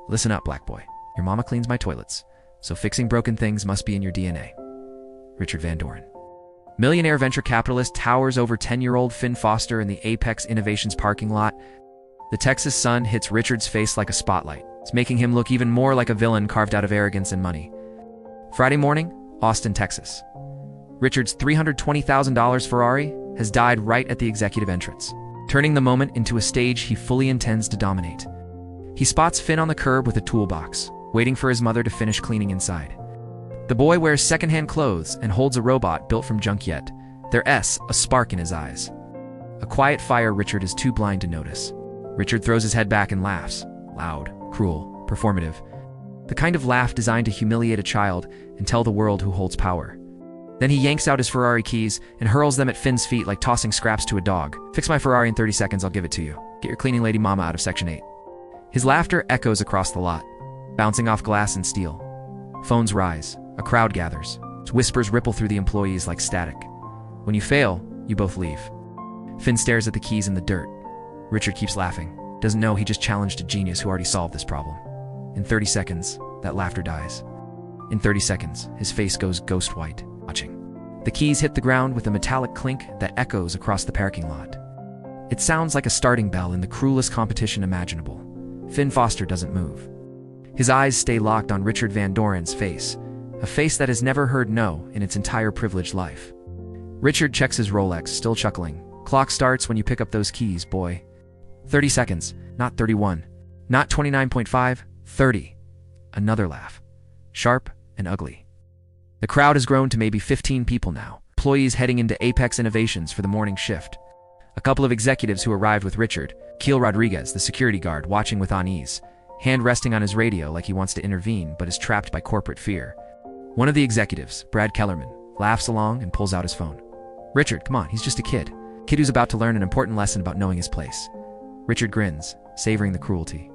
Listen up, black boy. Your mama cleans my toilets, so fixing broken things must be in your DNA. Richard Van Doren. Millionaire venture capitalist towers over 10-year-old Finn Foster in the Apex Innovations parking lot. The Texas sun hits Richard's face like a spotlight. It's making him look even more like a villain carved out of arrogance and money. Friday morning, Austin, Texas. Richard's $320,000 Ferrari has died right at the executive entrance, turning the moment into a stage he fully intends to dominate. He spots Finn on the curb with a toolbox, waiting for his mother to finish cleaning inside. The boy wears secondhand clothes and holds a robot built from junk yet. There's a spark in his eyes. A quiet fire Richard is too blind to notice. Richard throws his head back and laughs. Loud, cruel, performative. The kind of laugh designed to humiliate a child and tell the world who holds power. Then he yanks out his Ferrari keys and hurls them at Finn's feet like tossing scraps to a dog. Fix my Ferrari in 30 seconds, I'll give it to you. Get your cleaning lady mama out of Section 8. His laughter echoes across the lot, bouncing off glass and steel. Phones rise. A crowd gathers. Its whispers ripple through the employees like static. When you fail, you both leave. Finn stares at the keys in the dirt. Richard keeps laughing. Doesn't know he just challenged a genius who already solved this problem. In 30 seconds, that laughter dies. In 30 seconds, his face goes ghost white, watching. The keys hit the ground with a metallic clink that echoes across the parking lot. It sounds like a starting bell in the cruelest competition imaginable. Finn Foster doesn't move. His eyes stay locked on Richard Van Doren's face, a face that has never heard no in its entire privileged life. Richard checks his Rolex, still chuckling. Clock starts when you pick up those keys, boy. 30 seconds, not 31. Not 29.5, 30. Another laugh. Sharp and ugly. The crowd has grown to maybe 15 people now, employees heading into Apex Innovations for the morning shift. A couple of executives who arrived with Richard, Keel Rodriguez, the security guard, watching with unease, hand resting on his radio like he wants to intervene but is trapped by corporate fear. One of the executives, Brad Kellerman, laughs along and pulls out his phone. Richard, come on, he's just a kid. Kid who's about to learn an important lesson about knowing his place. Richard grins, savoring the cruelty.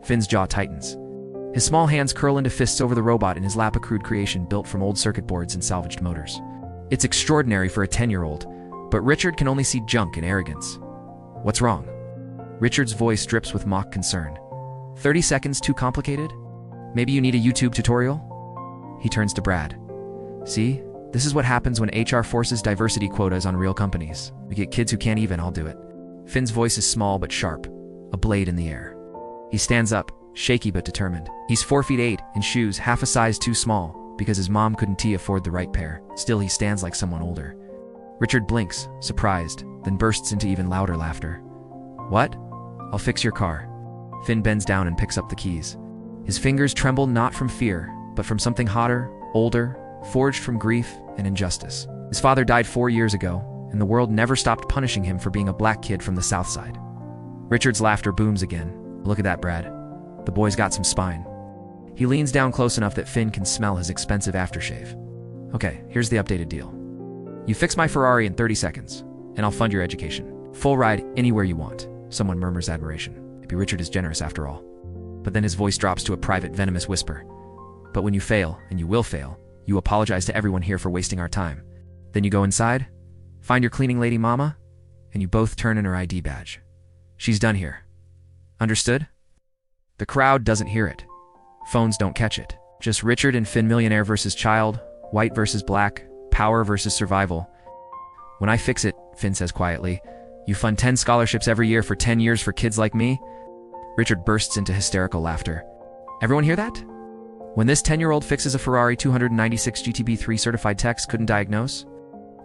Finn's jaw tightens. His small hands curl into fists over the robot in his lap, a crude creation built from old circuit boards and salvaged motors. It's extraordinary for a 10-year-old, but Richard can only see junk and arrogance. What's wrong? Richard's voice drips with mock concern. 30 seconds too complicated? Maybe you need a YouTube tutorial? He turns to Brad. See, this is what happens when HR forces diversity quotas on real companies. We get kids who can't even, I'll do it. Finn's voice is small but sharp, a blade in the air. He stands up, shaky but determined. He's 4'8" in shoes half a size too small because his mom couldn't afford the right pair. Still, he stands like someone older. Richard blinks, surprised, then bursts into even louder laughter. What? I'll fix your car. Finn bends down and picks up the keys. His fingers tremble not from fear, but from something hotter, older, forged from grief and injustice. His father died 4 years ago, and the world never stopped punishing him for being a black kid from the South Side. Richard's laughter booms again. Look at that, Brad. The boy's got some spine. He leans down close enough that Finn can smell his expensive aftershave. Okay, here's the updated deal. You fix my Ferrari in 30 seconds, and I'll fund your education. Full ride anywhere you want. Someone murmurs admiration. Maybe Richard is generous after all. But then his voice drops to a private, venomous whisper. But when you fail, and you will fail, you apologize to everyone here for wasting our time. Then you go inside, find your cleaning lady mama, and you both turn in her ID badge. She's done here. Understood? The crowd doesn't hear it. Phones don't catch it. Just Richard and Finn, millionaire versus child, white versus black, power versus survival. When I fix it, Finn says quietly, you fund 10 scholarships every year for 10 years for kids like me? Richard bursts into hysterical laughter. Everyone hear that? When this 10-year-old fixes a Ferrari 296 GTB3 certified techs couldn't diagnose,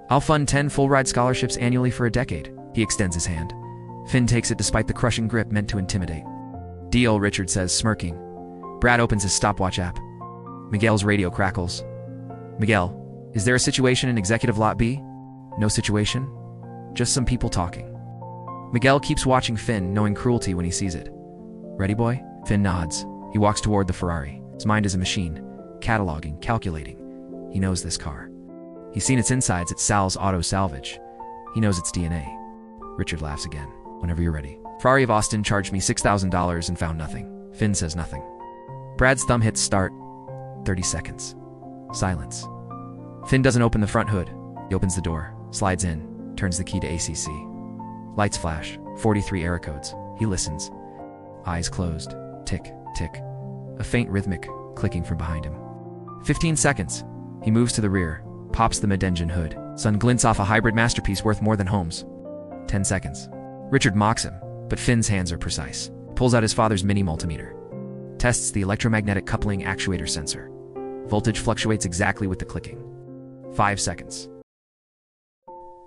I'll fund 10 full-ride scholarships annually for a decade. He extends his hand. Finn takes it despite the crushing grip meant to intimidate. Deal, Richard says, smirking. Brad opens his stopwatch app. Miguel's radio crackles. Miguel, is there a situation in Executive Lot B? No situation. Just some people talking. Miguel keeps watching Finn, knowing cruelty when he sees it. Ready, boy? Finn nods. He walks toward the Ferrari. His mind is a machine, cataloging, calculating. He knows this car. He's seen its insides at Sal's Auto Salvage. He knows its DNA. Richard laughs again. Whenever you're ready. Ferrari of Austin charged me $6,000 and found nothing. Finn says nothing. Brad's thumb hits start. 30 seconds. Silence. Finn doesn't open the front hood. He opens the door, slides in, turns the key to ACC. Lights flash, 43 error codes. He listens. Eyes closed. Tick, tick. a faint rhythmic clicking from behind him. 15 seconds. He moves to the rear, pops the mid-engine hood. Sun glints off a hybrid masterpiece worth more than homes. 10 seconds. Richard mocks him, but Finn's hands are precise. Pulls out his father's mini multimeter. Tests the electromagnetic coupling actuator sensor. Voltage fluctuates exactly with the clicking. 5 seconds.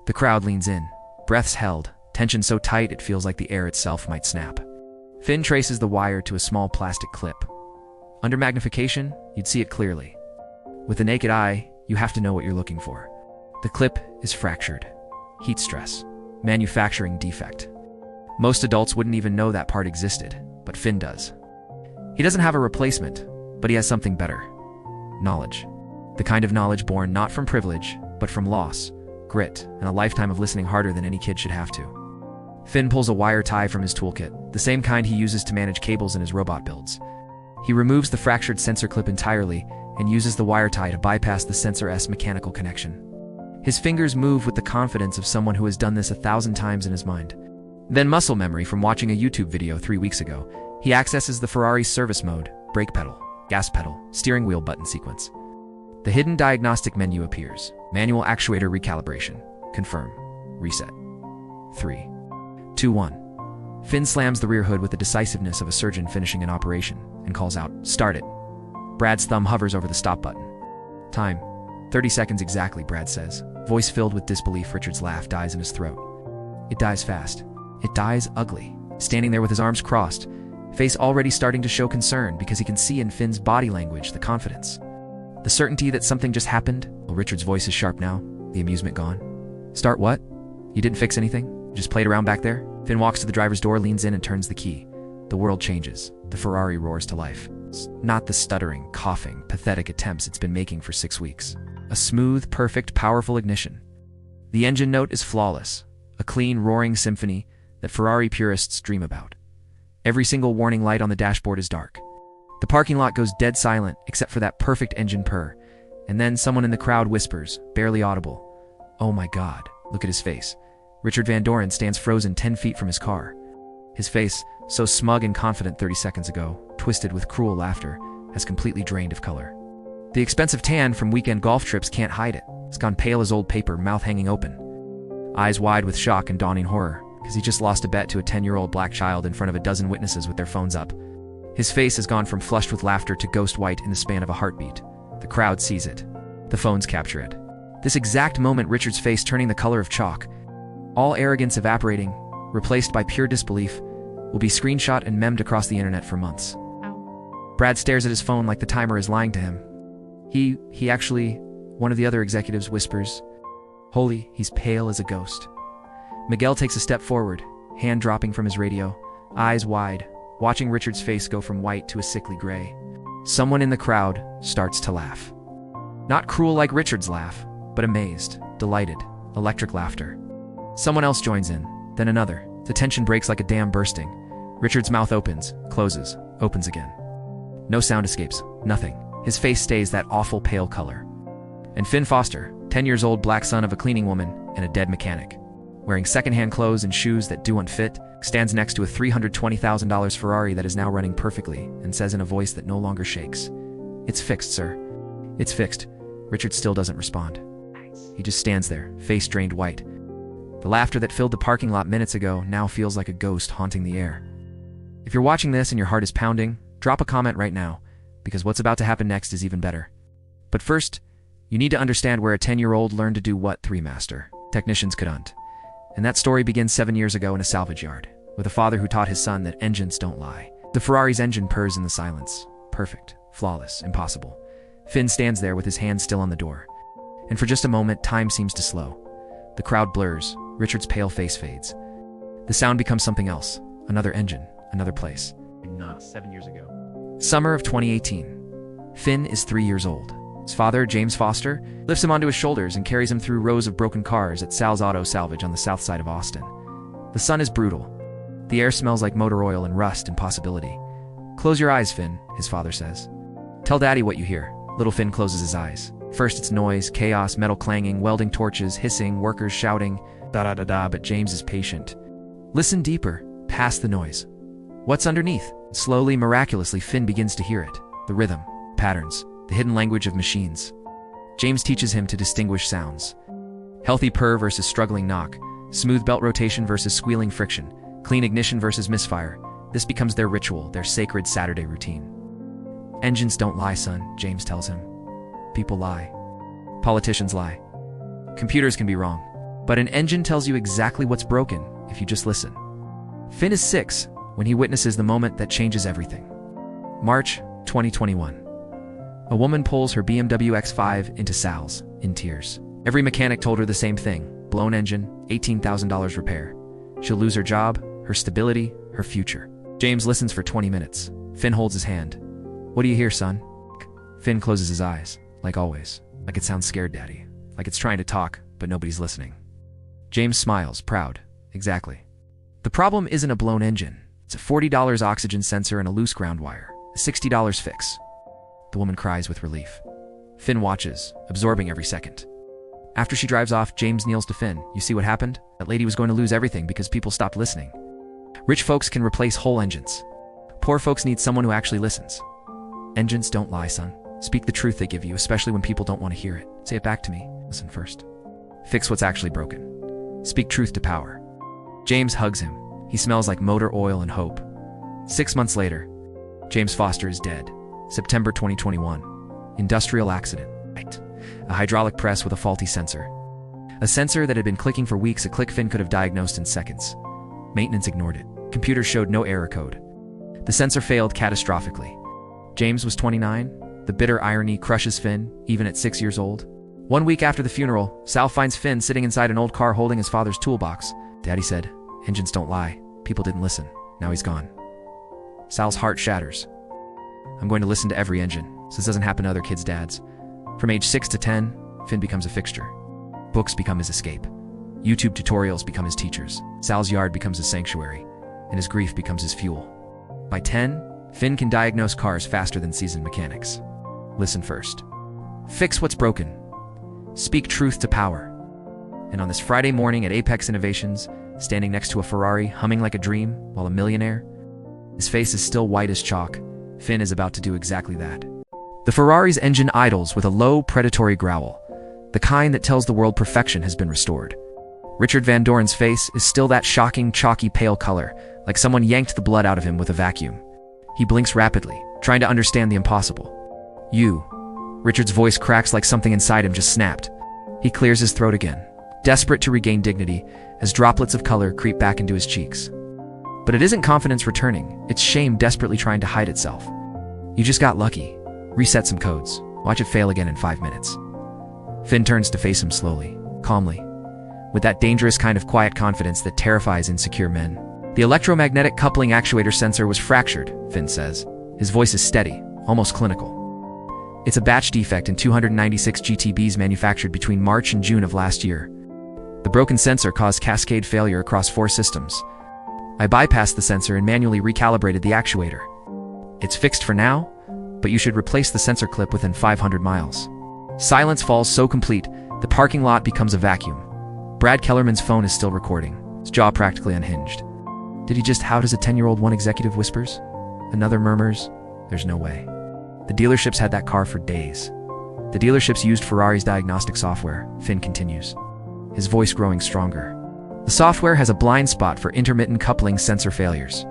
The crowd leans in, breaths held, tension so tight it feels like the air itself might snap. Finn traces the wire to a small plastic clip. Under magnification, you'd see it clearly. With the naked eye, you have to know what you're looking for. The clip is fractured. Heat stress. Manufacturing defect. Most adults wouldn't even know that part existed, but Finn does. He doesn't have a replacement, but he has something better. Knowledge. The kind of knowledge born not from privilege, but from loss, grit, and a lifetime of listening harder than any kid should have to. Finn pulls a wire tie from his toolkit, the same kind he uses to manage cables in his robot builds. He removes the fractured sensor clip entirely and uses the wire tie to bypass the sensor's mechanical connection. His fingers move with the confidence of someone who has done this 1,000 times in his mind. Then muscle memory from watching a YouTube video 3 weeks ago, he accesses the Ferrari's service mode, brake pedal, gas pedal, steering wheel button sequence. The hidden diagnostic menu appears. Manual actuator recalibration. Confirm. Reset. 3, 2, 1. Finn slams the rear hood with the decisiveness of a surgeon finishing an operation and calls out, "Start it." Brad's thumb hovers over the stop button. Time. 30 seconds exactly, Brad says. Voice filled with disbelief, Richard's laugh dies in his throat. It dies fast. It dies ugly. Standing there with his arms crossed, face already starting to show concern because he can see in Finn's body language the confidence. The certainty that something just happened. Well, Richard's voice is sharp now, the amusement gone. Start what? You didn't fix anything? You just played around back there? Finn walks to the driver's door, leans in and turns the key. The world changes. The Ferrari roars to life. It's not the stuttering, coughing, pathetic attempts it's been making for 6 weeks. A smooth, perfect, powerful ignition. The engine note is flawless. A clean, roaring symphony that Ferrari purists dream about. Every single warning light on the dashboard is dark. The parking lot goes dead silent except for that perfect engine purr. And then someone in the crowd whispers, barely audible, "Oh my God, look at his face." Richard Van Doren stands frozen 10 feet from his car. His face, so smug and confident 30 seconds ago, twisted with cruel laughter, has completely drained of color. The expensive tan from weekend golf trips can't hide it. It's gone pale as old paper, mouth hanging open. Eyes wide with shock and dawning horror, because he just lost a bet to a 10-year-old black child in front of a dozen witnesses with their phones up. His face has gone from flushed with laughter to ghost white in the span of a heartbeat. The crowd sees it. The phones capture it. This exact moment, Richard's face turning the color of chalk, all arrogance evaporating, replaced by pure disbelief, will be screenshot and memmed across the internet for months. Brad stares at his phone like the timer is lying to him. He actually, one of the other executives whispers, "Holy, he's pale as a ghost." Miguel takes a step forward, hand dropping from his radio, eyes wide, watching Richard's face go from white to a sickly gray. Someone in the crowd starts to laugh. Not cruel like Richard's laugh, but amazed, delighted, electric laughter. Someone else joins in, then another. The tension breaks like a dam bursting. Richard's mouth opens, closes, opens again. No sound escapes, nothing. His face stays that awful pale color. And Finn Foster, 10 years old black son of a cleaning woman and a dead mechanic, wearing secondhand clothes and shoes that don't fit, stands next to a $320,000 Ferrari that is now running perfectly and says in a voice that no longer shakes, "It's fixed, sir. It's fixed." Richard still doesn't respond. He just stands there, face drained white. The laughter that filled the parking lot minutes ago now feels like a ghost haunting the air. If you're watching this and your heart is pounding, drop a comment right now, because what's about to happen next is even better. But first, you need to understand where a 10-year-old learned to do what 3 master technicians couldn't. And that story begins 7 years ago in a salvage yard, with a father who taught his son that engines don't lie. The Ferrari's engine purrs in the silence. Perfect, flawless, impossible. Finn stands there with his hand still on the door. And for just a moment, time seems to slow. The crowd blurs. Richard's pale face fades. The sound becomes something else. Another engine, another place. 7 years ago. Summer of 2018. Finn is 3 years old. His father, James Foster, lifts him onto his shoulders and carries him through rows of broken cars at Sal's Auto Salvage on the south side of Austin. The sun is brutal. The air smells like motor oil and rust and possibility. "Close your eyes, Finn," his father says. "Tell Daddy what you hear." Little Finn closes his eyes. First it's noise, chaos, metal clanging, welding torches, hissing, workers shouting, da-da-da-da, but James is patient. Listen deeper, past the noise. What's underneath? Slowly, miraculously, Finn begins to hear it. The rhythm, patterns, the hidden language of machines. James teaches him to distinguish sounds. Healthy purr versus struggling knock. Smooth belt rotation versus squealing friction. Clean ignition versus misfire. This becomes their ritual, their sacred Saturday routine. Engines don't lie, son, James tells him. People lie. Politicians lie. Computers can be wrong. But an engine tells you exactly what's broken if you just listen. Finn is 6 when he witnesses the moment that changes everything. March 2021. A woman pulls her BMW X5 into Sal's, in tears. Every mechanic told her the same thing. Blown engine, $18,000 repair. She'll lose her job, her stability, her future. James listens for 20 minutes. Finn holds his hand. What do you hear, son? Finn closes his eyes, like always. Like it sounds scared, Daddy. Like it's trying to talk, but nobody's listening. James smiles, proud. Exactly. The problem isn't a blown engine. It's a $40 oxygen sensor and a loose ground wire. A $60 fix. The woman cries with relief. Finn watches, absorbing every second. After she drives off, James kneels to Finn. You see what happened? That lady was going to lose everything because people stopped listening. Rich folks can replace whole engines. Poor folks need someone who actually listens. Engines don't lie, son. Speak the truth they give you, especially when people don't want to hear it. Say it back to me. Listen first. Fix what's actually broken. Speak truth to power. James hugs him. He smells like motor oil and hope. 6 months later, James Foster is dead. September 2021. Industrial accident. A hydraulic press with a faulty sensor. A sensor that had been clicking for weeks, a click Finn could have diagnosed in seconds. Maintenance ignored it. Computers showed no error code. The sensor failed catastrophically. James was 29. The bitter irony crushes Finn, even at 6 years old. 1 week after the funeral, Sal finds Finn sitting inside an old car holding his father's toolbox. Daddy said, engines don't lie. People didn't listen. Now he's gone. Sal's heart shatters. I'm going to listen to every engine, so this doesn't happen to other kids' dads. From age 6 to 10, Finn becomes a fixture. Books become his escape. YouTube tutorials become his teachers. Sal's yard becomes his sanctuary, and his grief becomes his fuel. By 10, Finn can diagnose cars faster than seasoned mechanics. Listen first. Fix what's broken. Speak truth to power. And on this Friday morning at Apex Innovations, standing next to a Ferrari, humming like a dream, while a millionaire, his face is still white as chalk, Finn is about to do exactly that. The Ferrari's engine idles with a low, predatory growl, the kind that tells the world perfection has been restored. Richard Van Doren's face is still that shocking, chalky pale color, like someone yanked the blood out of him with a vacuum. He blinks rapidly, trying to understand the impossible. You. Richard's voice cracks like something inside him just snapped. He clears his throat again, desperate to regain dignity, as droplets of color creep back into his cheeks. But it isn't confidence returning, it's shame desperately trying to hide itself. You just got lucky. Reset some codes. Watch it fail again in 5 minutes. Finn turns to face him slowly, calmly, with that dangerous kind of quiet confidence that terrifies insecure men. The electromagnetic coupling actuator sensor was fractured, Finn says. His voice is steady, almost clinical. It's a batch defect in 296 GTBs manufactured between March and June of last year. The broken sensor caused cascade failure across 4 systems. I bypassed the sensor and manually recalibrated the actuator. It's fixed for now, but you should replace the sensor clip within 500 miles. Silence falls so complete, the parking lot becomes a vacuum. Brad Kellerman's phone is still recording, his jaw practically unhinged. Did he just out as a 10-year-old? One executive whispers. Another murmurs, there's no way. The dealerships had that car for days. The dealerships used Ferrari's diagnostic software, Finn continues, his voice growing stronger. The software has a blind spot for intermittent coupling sensor failures.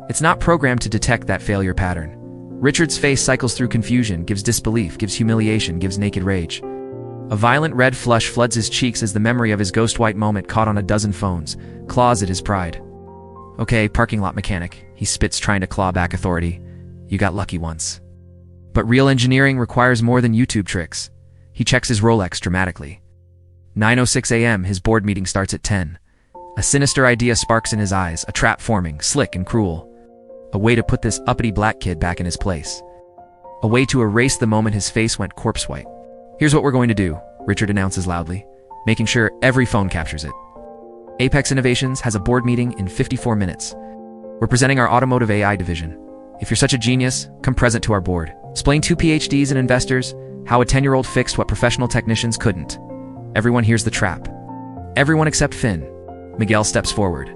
It's not programmed to detect that failure pattern. Richard's face cycles through confusion, gives disbelief, gives humiliation, gives naked rage. A violent red flush floods his cheeks as the memory of his ghost-white moment caught on a dozen phones, claws at his pride. Okay, parking lot mechanic, he spits, trying to claw back authority. You got lucky once. But real engineering requires more than YouTube tricks. He checks his Rolex dramatically. 9:06 a.m., his board meeting starts at 10. A sinister idea sparks in his eyes, a trap forming, slick and cruel. A way to put this uppity black kid back in his place. A way to erase the moment his face went corpse white. Here's what we're going to do, Richard announces loudly, making sure every phone captures it. Apex Innovations has a board meeting in 54 minutes. We're presenting our automotive AI division. If you're such a genius, come present to our board. Explain to PhDs and investors how a 10-year-old fixed what professional technicians couldn't. Everyone hears the trap. Everyone except Finn. Miguel steps forward.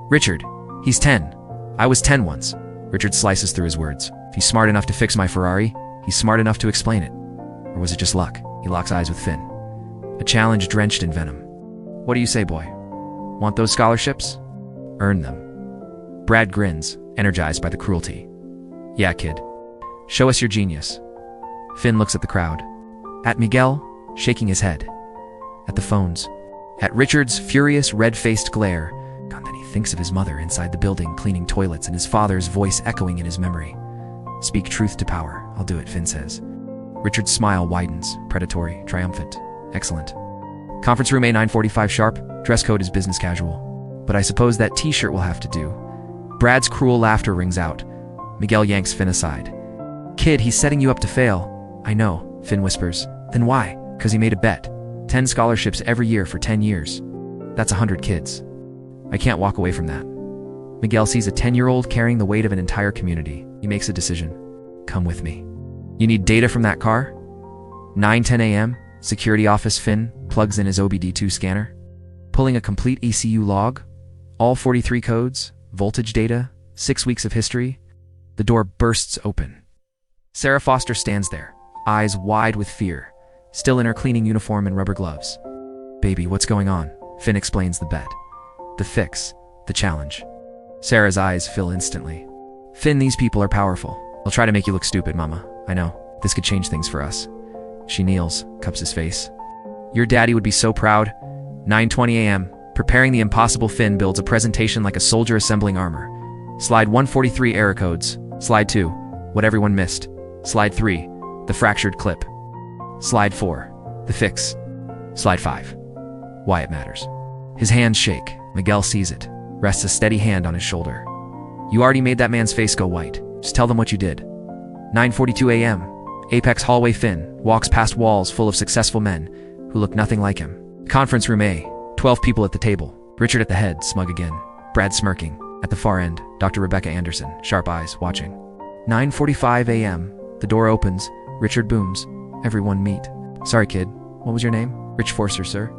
Richard, he's 10. I was 10 once. Richard slices through his words. If he's smart enough to fix my Ferrari, he's smart enough to explain it. Or was it just luck? He locks eyes with Finn. A challenge drenched in venom. What do you say, boy? Want those scholarships? Earn them. Brad grins, energized by the cruelty. Yeah, kid. Show us your genius. Finn looks at the crowd. At Miguel, shaking his head. At the phones. At Richard's furious, red-faced glare. And then he thinks of his mother inside the building cleaning toilets and his father's voice echoing in his memory. Speak truth to power. I'll do it, Finn says. Richard's smile widens, predatory, triumphant. Excellent. Conference room A9:45 sharp. Dress code is business casual. But I suppose that t-shirt will have to do. Brad's cruel laughter rings out. Miguel yanks Finn aside. Kid, he's setting you up to fail. I know, Finn whispers. Then why? 'Cause he made a bet. 10 scholarships every year for 10 years. That's 100 kids. I can't walk away from that. Miguel sees a 10-year-old carrying the weight of an entire community. He makes a decision. Come with me. You need data from that car? 9:10 a.m., security office. Finn plugs in his OBD2 scanner. Pulling a complete ECU log. All 43 codes, voltage data, 6 weeks of history. The door bursts open. Sarah Foster stands there, eyes wide with fear, still in her cleaning uniform and rubber gloves. Baby, what's going on? Finn explains the bet. The fix. The challenge. Sarah's eyes fill instantly. Finn, these people are powerful. They'll try to make you look stupid, Mama. I know. This could change things for us. She kneels, cups his face. Your daddy would be so proud. 9:20 a.m. Preparing the impossible. Finn builds a presentation like a soldier assembling armor. Slide 143, error codes. Slide 2, what everyone missed. Slide 3, the fractured clip. Slide 4, the fix. Slide 5, why it matters. His hands shake. Miguel sees it, rests a steady hand on his shoulder. You already made that man's face go white. Just tell them what you did. 9:42 a.m. Apex hallway. Finn walks past walls full of successful men who look nothing like him. Conference room A, 12 people at the table. Richard at the head, smug again. Brad smirking. At the far end, Dr. Rebecca Anderson, sharp eyes, watching. 9:45 a.m. The door opens. Richard booms. Everyone meet. Sorry, kid. What was your name? Rich Forcer, sir.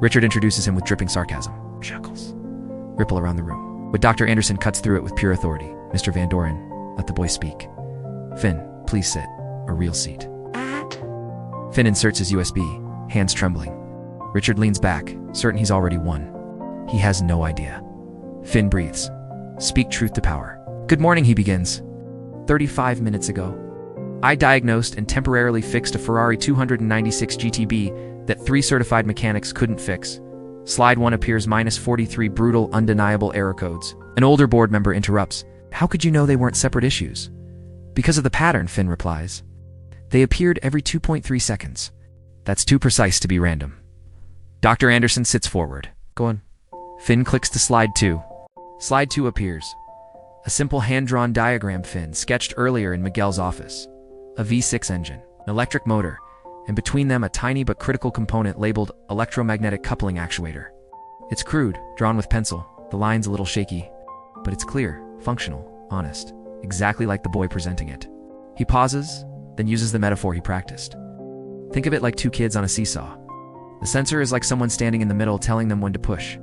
Richard introduces him with dripping sarcasm. Chuckles. Ripple around the room. But Dr. Anderson cuts through it with pure authority. Mr. Van Doren, let the boy speak. Finn, please sit. A real seat. Finn inserts his USB, hands trembling. Richard leans back, certain he's already won. He has no idea. Finn breathes. Speak truth to power. Good morning, he begins. 35 minutes ago, I diagnosed and temporarily fixed a Ferrari 296 GTB that 3 certified mechanics couldn't fix. Slide 1 appears -43 brutal, undeniable error codes. An older board member interrupts. How could you know they weren't separate issues? Because of the pattern, Finn replies. They appeared every 2.3 seconds. That's too precise to be random. Dr. Anderson sits forward. Go on. Finn clicks to slide 2. Slide 2 appears. A simple hand-drawn diagram Finn sketched earlier in Miguel's office. A V6 engine, an electric motor, and between them a tiny but critical component labeled electromagnetic coupling actuator. It's crude, drawn with pencil, the lines a little shaky, but it's clear, functional, honest, exactly like the boy presenting it. He pauses, then uses the metaphor he practiced. Think of it like 2 kids on a seesaw. The sensor is like someone standing in the middle telling them when to push.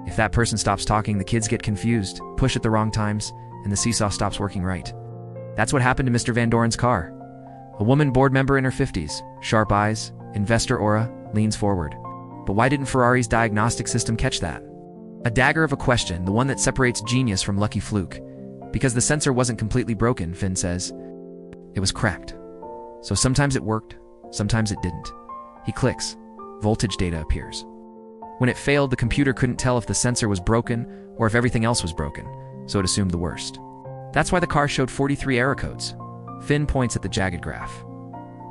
If that person stops talking, the kids get confused, push at the wrong times, and the seesaw stops working right. That's what happened to Mr. Van Doren's car. A woman board member in her 50s, sharp eyes, investor aura, leans forward. But why didn't Ferrari's diagnostic system catch that? A dagger of a question, the one that separates genius from lucky fluke. Because the sensor wasn't completely broken, Finn says. It was cracked. So sometimes it worked, sometimes it didn't. He clicks. Voltage data appears. When it failed, the computer couldn't tell if the sensor was broken or if everything else was broken, so it assumed the worst. That's why the car showed 43 error codes. Finn points at the jagged graph.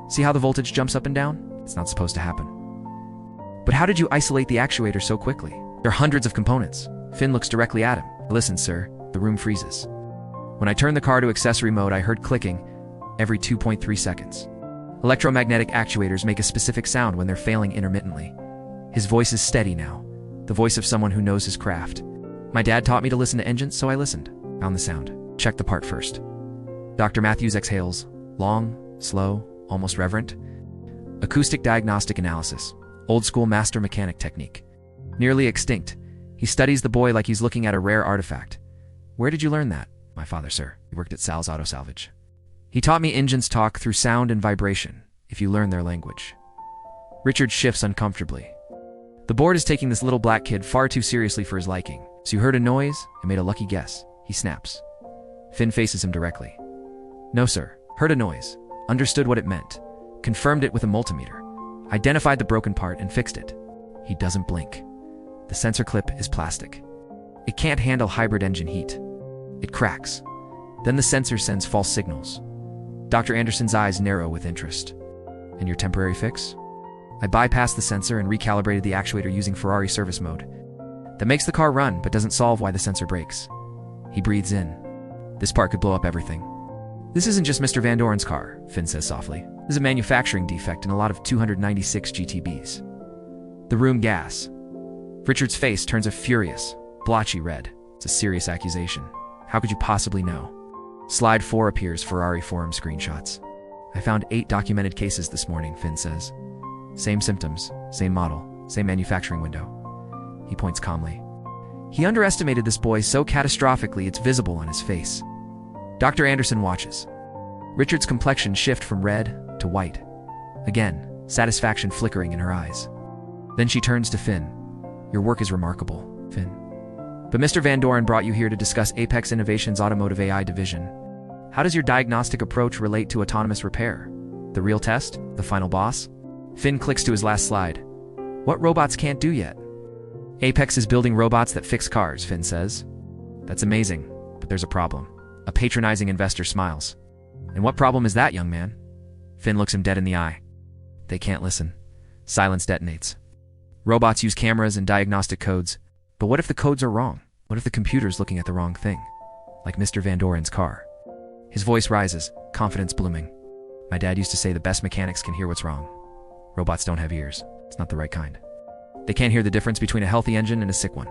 See how the voltage jumps up and down? It's not supposed to happen. But how did you isolate the actuator so quickly? There are hundreds of components. Finn looks directly at him. Listen, sir, the room freezes. When I turned the car to accessory mode, I heard clicking every 2.3 seconds. Electromagnetic actuators make a specific sound when they're failing intermittently. His voice is steady now, the voice of someone who knows his craft. My dad taught me to listen to engines, so I listened. Found the sound. Checked the part first. Dr. Matthews exhales. Long, slow, almost reverent. Acoustic diagnostic analysis. Old school master mechanic technique. Nearly extinct. He studies the boy like he's looking at a rare artifact. Where did you learn that? My father, sir. He worked at Sal's Auto Salvage. He taught me engines talk through sound and vibration, if you learn their language. Richard shifts uncomfortably. The board is taking this little black kid far too seriously for his liking. So you heard a noise and made a lucky guess. He snaps. Finn faces him directly. No, sir. Heard a noise. Understood what it meant. Confirmed it with a multimeter. Identified the broken part and fixed it. He doesn't blink. The sensor clip is plastic. It can't handle hybrid engine heat. It cracks. Then the sensor sends false signals. Dr. Anderson's eyes narrow with interest. And your temporary fix? I bypassed the sensor and recalibrated the actuator using Ferrari service mode. That makes the car run, but doesn't solve why the sensor breaks. He breathes in. This part could blow up everything. This isn't just Mr. Van Doren's car, Finn says softly. This is a manufacturing defect in a lot of 296 GTBs. The room gasps. Richard's face turns a furious, blotchy red. It's a serious accusation. How could you possibly know? Slide 4 appears Ferrari forum screenshots. I found 8 documented cases this morning, Finn says. Same symptoms, same model, same manufacturing window. He points calmly. He underestimated this boy so catastrophically it's visible on his face. Dr. Anderson watches. Richard's complexion shift from red to white. Again, satisfaction flickering in her eyes. Then she turns to Finn. Your work is remarkable, Finn. But Mr. Van Doren brought you here to discuss Apex Innovations' automotive AI division. How does your diagnostic approach relate to autonomous repair? The real test? The final boss? Finn clicks to his last slide. What robots can't do yet? Apex is building robots that fix cars, Finn says. That's amazing, but there's a problem. A patronizing investor smiles. And what problem is that, young man? Finn looks him dead in the eye. They can't listen. Silence detonates. Robots use cameras and diagnostic codes, but what if the codes are wrong? What if the computer's looking at the wrong thing? Like Mr. Van Doren's car. His voice rises, confidence blooming. My dad used to say the best mechanics can hear what's wrong. Robots don't have ears. It's not the right kind. They can't hear the difference between a healthy engine and a sick one.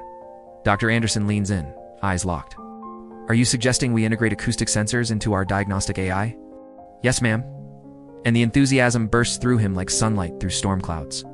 Dr. Anderson leans in, eyes locked. Are you suggesting we integrate acoustic sensors into our diagnostic AI? Yes, ma'am. And the enthusiasm bursts through him like sunlight through storm clouds.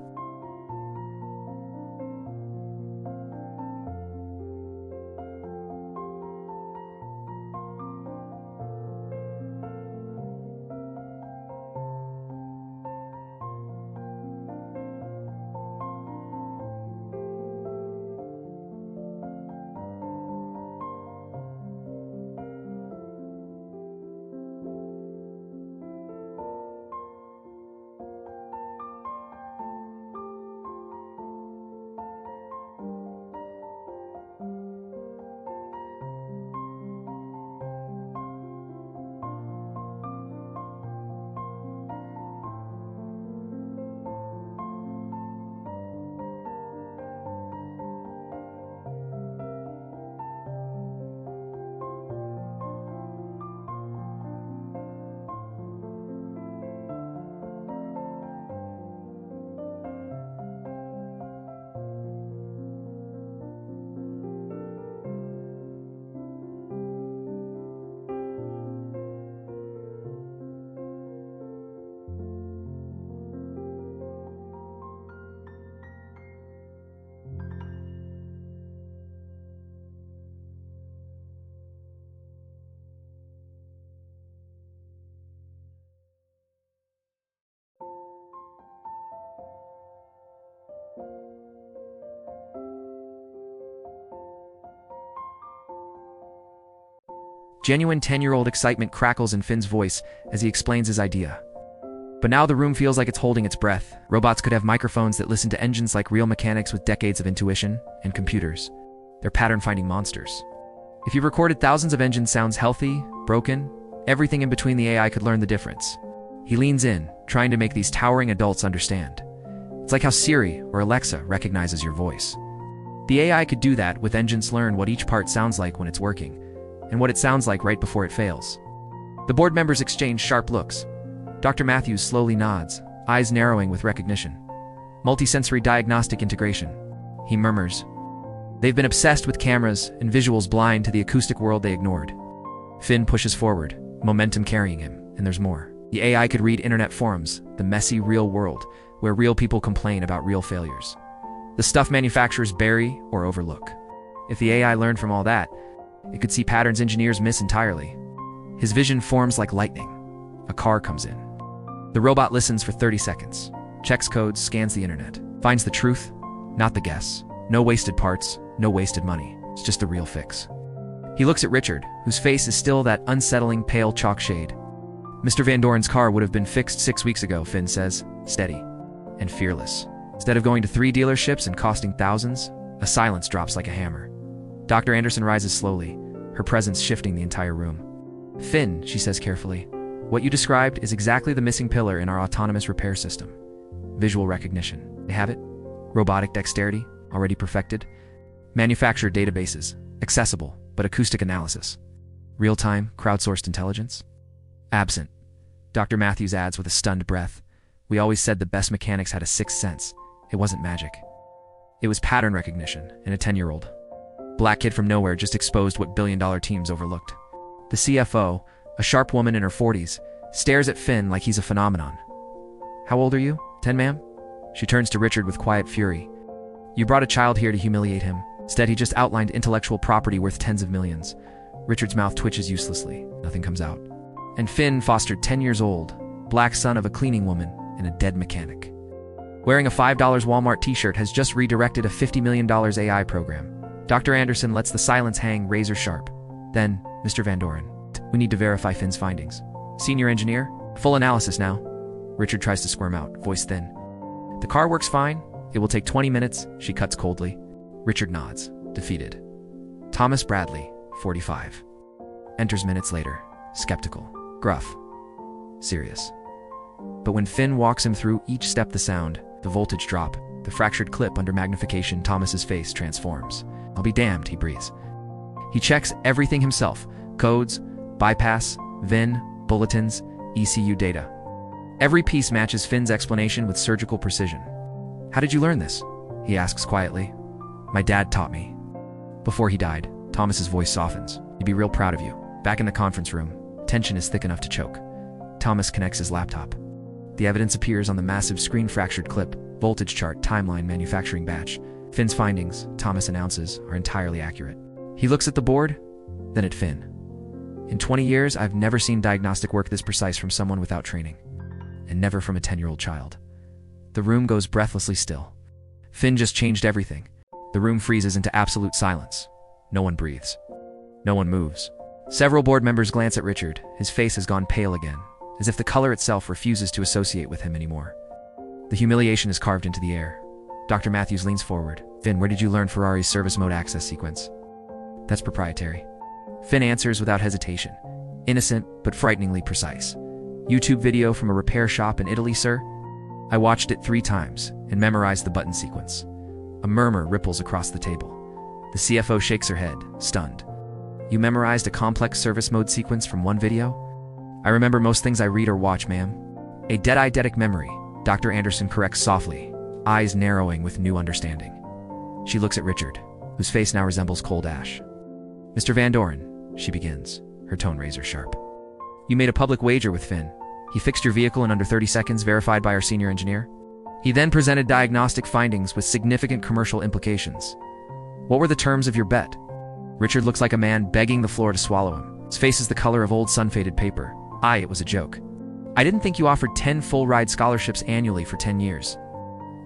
Genuine 10-year-old excitement crackles in Finn's voice as he explains his idea. But now the room feels like it's holding its breath. Robots could have microphones that listen to engines like real mechanics with decades of intuition, and computers. They're pattern-finding monsters. If you recorded thousands of engine sounds healthy, broken, everything in between, the AI could learn the difference. He leans in, trying to make these towering adults understand. It's like how Siri or Alexa recognizes your voice. The AI could do that with engines learn what each part sounds like when it's working, and what it sounds like right before it fails. The board members exchange sharp looks. Dr. Matthews slowly nods, eyes narrowing with recognition. Multisensory diagnostic integration. He murmurs. They've been obsessed with cameras and visuals, blind to the acoustic world they ignored. Finn pushes forward, momentum carrying him, and there's more. The AI could read internet forums, the messy real world, where real people complain about real failures. The stuff manufacturers bury or overlook. If the AI learned from all that, It could see patterns engineers miss entirely. His vision forms like lightning. A car comes in. The robot listens for 30 seconds, checks codes, scans the internet, finds the truth, not the guess. No wasted parts, no wasted money. It's just the real fix. He looks at Richard, whose face is still that unsettling pale chalk shade. Mr. Van Doren's car would have been fixed 6 weeks ago, Finn says, steady and fearless. Instead of going to 3 dealerships and costing thousands, a silence drops like a hammer. Dr. Anderson rises slowly, her presence shifting the entire room. Finn, she says carefully, what you described is exactly the missing pillar in our autonomous repair system. Visual recognition. They have it? Robotic dexterity, already perfected. Manufactured databases, accessible, but acoustic analysis. Real-time, crowdsourced intelligence? Absent. Dr. Matthews adds with a stunned breath. We always said the best mechanics had a sixth sense. It wasn't magic. It was pattern recognition in a 10-year-old. Black kid from nowhere just exposed what billion-dollar teams overlooked. The CFO, a sharp woman in her 40s, stares at Finn like he's a phenomenon. How old are you? 10, ma'am? She turns to Richard with quiet fury. You brought a child here to humiliate him. Instead, he just outlined intellectual property worth tens of millions. Richard's mouth twitches uselessly. Nothing comes out. And Finn fostered 10 years old, black son of a cleaning woman and a dead mechanic. Wearing a $5 Walmart t-shirt has just redirected a $50 million AI program. Dr. Anderson lets the silence hang razor sharp. Then, Mr. Van Doren, we need to verify Finn's findings. Senior engineer, full analysis now. Richard tries to squirm out, voice thin. The car works fine. It will take 20 minutes, she cuts coldly. Richard nods, defeated. Thomas Bradley, 45. Enters minutes later, skeptical, gruff, serious. But when Finn walks him through each step, the sound, the voltage drop, the fractured clip under magnification, Thomas's face transforms. I'll be damned, he breathes. He checks everything himself. Codes, bypass, VIN, bulletins, ECU data. Every piece matches Finn's explanation with surgical precision. How did you learn this? He asks quietly. My dad taught me. Before he died, Thomas's voice softens. He'd be real proud of you. Back in the conference room, tension is thick enough to choke. Thomas connects his laptop. The evidence appears on the massive screen: fractured clip, voltage chart, timeline, manufacturing batch. Finn's findings, Thomas announces, are entirely accurate. He looks at the board, then at Finn. In 20 years, I've never seen diagnostic work this precise from someone without training. And never from a 10-year-old child. The room goes breathlessly still. Finn just changed everything. The room freezes into absolute silence. No one breathes. No one moves. Several board members glance at Richard. His face has gone pale again, as if the color itself refuses to associate with him anymore. The humiliation is carved into the air. Dr. Matthews leans forward. Finn, where did you learn Ferrari's service mode access sequence? That's proprietary. Finn answers without hesitation. Innocent, but frighteningly precise. YouTube video from a repair shop in Italy, sir? I watched it 3 times and memorized the button sequence. A murmur ripples across the table. The CFO shakes her head, stunned. You memorized a complex service mode sequence from one video? I remember most things I read or watch, ma'am. A dead-eidetic memory, Dr. Anderson corrects softly, eyes narrowing with new understanding. She looks at Richard, whose face now resembles cold ash. Mr. Van Doren, she begins, her tone razor sharp. You made a public wager with Finn. He fixed your vehicle in under 30 seconds, verified by our senior engineer. He then presented diagnostic findings with significant commercial implications. What were the terms of your bet? Richard looks like a man begging the floor to swallow him. His face is the color of old sun-faded paper. It was a joke. I didn't think you offered 10 full-ride scholarships annually for 10 years.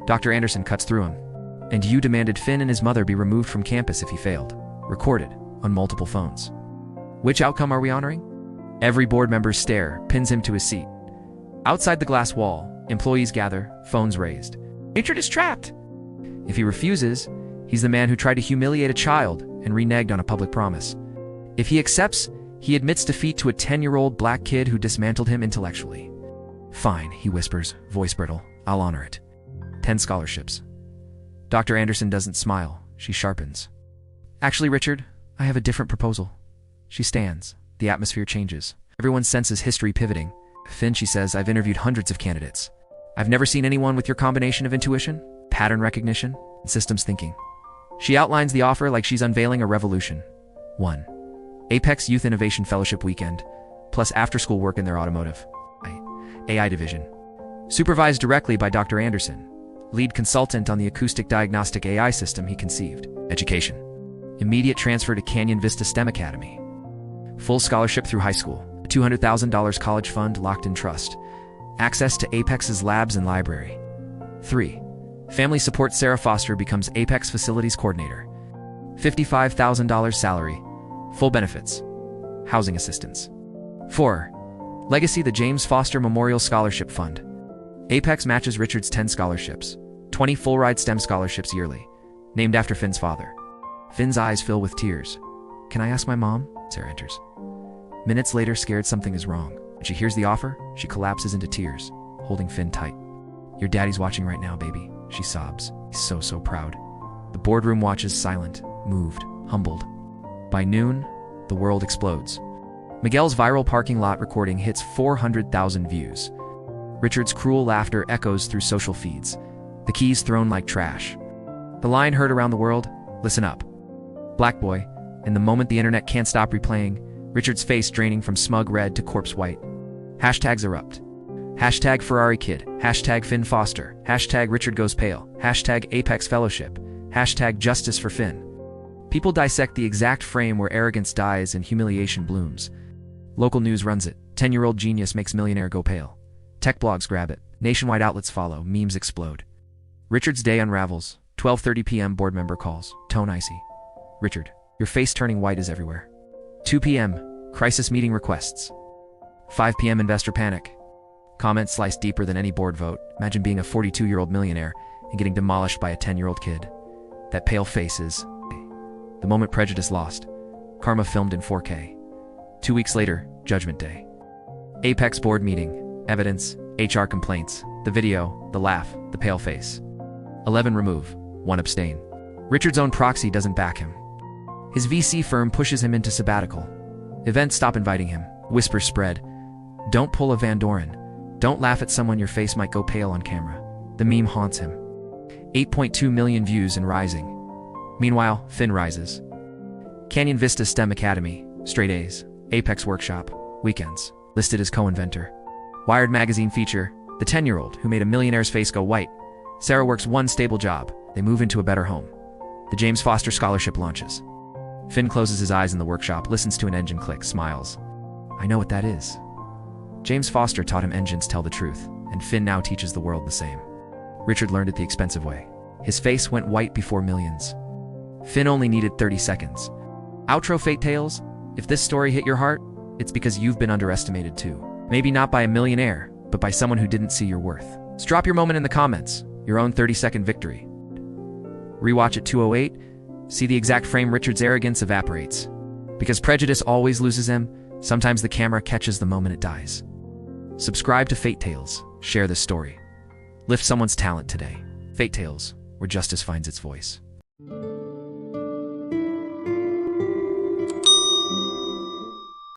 Dr. Anderson cuts through him. And you demanded Finn and his mother be removed from campus if he failed. Recorded, on multiple phones. Which outcome are we honoring? Every board member's stare pins him to his seat. Outside the glass wall, employees gather, phones raised. Richard is trapped. If he refuses, he's the man who tried to humiliate a child and reneged on a public promise. If he accepts, he admits defeat to a 10-year-old black kid who dismantled him intellectually. Fine, he whispers, voice brittle. I'll honor it. 10 scholarships. Dr. Anderson doesn't smile. She sharpens. Actually, Richard, I have a different proposal. She stands. The atmosphere changes. Everyone senses history pivoting. Finn, she says, I've interviewed hundreds of candidates. I've never seen anyone with your combination of intuition, pattern recognition, and systems thinking. She outlines the offer like she's unveiling a revolution. 1. Apex Youth Innovation Fellowship Weekend, plus after-school work in their automotive AI division. Supervised directly by Dr. Anderson, lead consultant on the acoustic diagnostic AI system he conceived. Education. Immediate transfer to Canyon Vista STEM Academy. Full scholarship through high school. A $200,000 college fund locked in trust. Access to Apex's labs and library. 3. Family support. Sarah Foster becomes Apex Facilities Coordinator. $55,000 salary. Full benefits. Housing assistance. 4. Legacy. The James Foster Memorial Scholarship Fund. Apex matches Richard's 10 scholarships. 20 full-ride STEM scholarships yearly. Named after Finn's father. Finn's eyes fill with tears. "Can I ask my mom?" Sarah enters. Minutes later, scared something is wrong. When she hears the offer, she collapses into tears, holding Finn tight. "Your daddy's watching right now, baby," she sobs. He's so proud. The boardroom watches, silent, moved, humbled. By noon, the world explodes. Miguel's viral parking lot recording hits 400,000 views. Richard's cruel laughter echoes through social feeds. The keys thrown like trash. The line heard around the world, "Listen up." Black boy, and the moment the internet can't stop replaying, Richard's face draining from smug red to corpse white. Hashtags erupt. Hashtag Ferrari kid. Hashtag Finn Foster. Hashtag Richard goes pale. Hashtag Apex Fellowship. Hashtag justice for Finn. People dissect the exact frame where arrogance dies and humiliation blooms. Local news runs it. 10-year-old genius makes millionaire go pale. Tech blogs grab it. Nationwide outlets follow. Memes explode. Richard's day unravels. 12:30 p.m. board member calls. Tone icy. "Richard, your face turning white is everywhere." 2 p.m. crisis meeting requests. 5 p.m. investor panic. Comments slice deeper than any board vote. Imagine being a 42-year-old millionaire and getting demolished by a 10-year-old kid. That pale face is the moment prejudice lost. Karma filmed in 4K. 2 weeks later, Judgment Day. Apex board meeting. Evidence, HR complaints, the video, the laugh, the pale face. 11 remove, 1 abstain. Richard's own proxy doesn't back him. His VC firm pushes him into sabbatical. Events stop inviting him. Whispers spread. Don't pull a Van Doren. Don't laugh at someone your face might go pale on camera. The meme haunts him. 8.2 million views and rising. Meanwhile, Finn rises. Canyon Vista STEM Academy. Straight A's. Apex Workshop. Weekends. Listed as co-inventor. Wired magazine feature. The 10-year-old who made a millionaire's face go white. Sarah works one stable job. They move into a better home. The James Foster Scholarship launches. Finn closes his eyes in the workshop, listens to an engine click, smiles. "I know what that is." James Foster taught him engines tell the truth, and Finn now teaches the world the same. Richard learned it the expensive way. His face went white before millions. Finn only needed 30 seconds. Outro Fate Tales. If this story hit your heart, it's because you've been underestimated too. Maybe not by a millionaire, but by someone who didn't see your worth. So drop your moment in the comments, your own 30-second victory. Rewatch at 2:08. See the exact frame Richard's arrogance evaporates. Because prejudice always loses him, sometimes the camera catches the moment it dies. Subscribe to Fate Tales. Share this story. Lift someone's talent today. Fate Tales, where justice finds its voice.